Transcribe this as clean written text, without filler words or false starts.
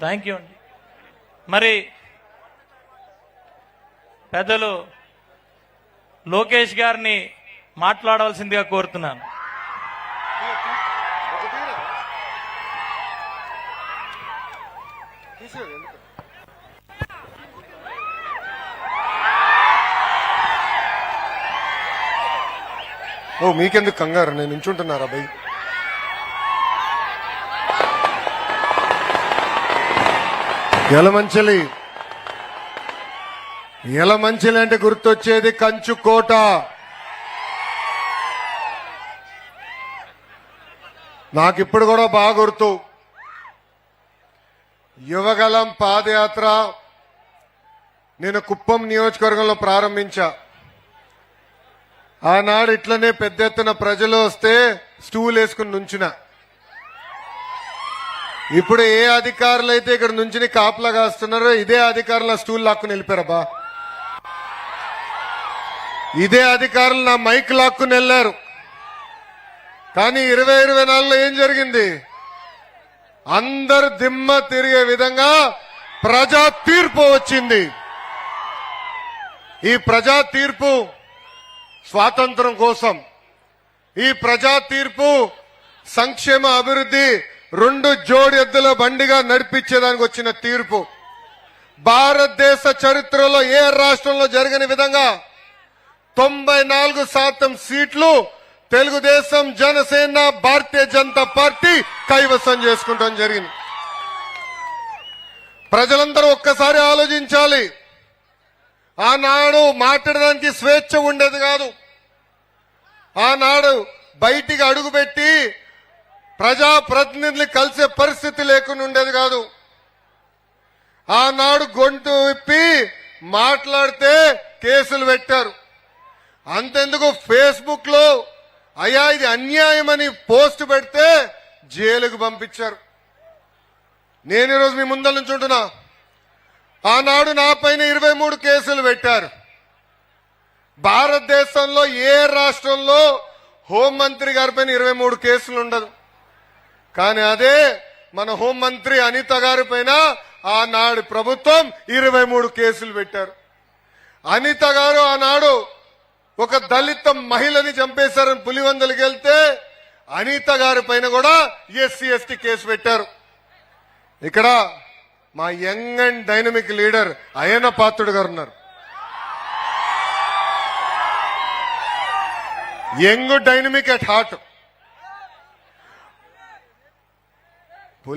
Thank you అండి. మరి పెద్దలు లోకేష్ గారిని మాట్లాడవలసిందిగా కోరుతున్నాను. ఓ మీకెందుకు కంగారు, నేను నించుంటున్నారా భయ్? యలమంచిలి అంటే గుర్తొచ్చేది కంచుకోట. నాకిప్పుడు కూడా బాగా గుర్తు. యువగలం పాదయాత్ర నేను కుప్పం నియోజకవర్గంలో ప్రారంభించా. ఆనాడు ఇట్లనే పెద్ద ఎత్తున ప్రజలు వస్తే స్టూల్ వేసుకుని నుంచున. ఇప్పుడు ఏ అధికారులు అయితే ఇక్కడ నుంచి కాపలా కాస్తున్నారో ఇదే అధికారులు స్టూల్ లాక్కుని వెళ్ళిపోయారబ్బా. ఇదే అధికారులు నా మైక్ లాక్కుని వెళ్లారు. కానీ 2024లో ఏం జరిగింది? అందరు దిమ్మ తిరిగే విధంగా ప్రజా తీర్పు వచ్చింది. ఈ ప్రజా తీర్పు స్వాతంత్రం కోసం, ఈ ప్రజా తీర్పు సంక్షేమ అభివృద్ధి రెండు జోడి ఎద్దుల బండిగా నడిపించేదానికి వచ్చిన తీర్పు. భారతదేశ చరిత్రలో ఏ రాష్ట్రంలో జరగని విధంగా 94% సీట్లు తెలుగుదేశం, జనసేన, భారతీయ జనతా పార్టీ కైవసం చేసుకుంటాం జరిగింది. ప్రజలందరూ ఒక్కసారి ఆలోచించాలి. ఆనాడు మాట్లాడడానికి స్వేచ్ఛ ఉండేది కాదు. ఆనాడు బయటికి అడుగుపెట్టి ప్రజాప్రతినిధులు కలిసే పరిస్థితి లేకుండా ఉండేది కాదు. ఆనాడు గొంతు విప్పి మాట్లాడితే కేసులు పెట్టారు. అంతెందుకు ఫేస్బుక్ లో అయ్యా ఇది అన్యాయమని పోస్ట్ పెడితే జైలుకు పంపించారు. నేను ఈరోజు మీ ముందర నుంచి ఉంటున్నా. ఆనాడు నా పైన 23 కేసులు పెట్టారు. భారతదేశంలో ఏ రాష్ట్రంలో హోంమంత్రి గారి పైన 23 కేసులు ఉండదు. కానీ అదే మన హోంమంత్రి అనిత గారి పైన ఆనాడు ప్రభుత్వం 23 కేసులు పెట్టారు. అనిత గారు ఆనాడు ఒక దళిత మహిళని చంపేశారని పులివెందులకు వెళ్తే అనిత గారి పైన కూడా SC/ST కేసు పెట్టారు. ఇక్కడ మా young and dynamic leader Ayyanna Patrudu గారు ఉన్నారు. Young dynamic at heart.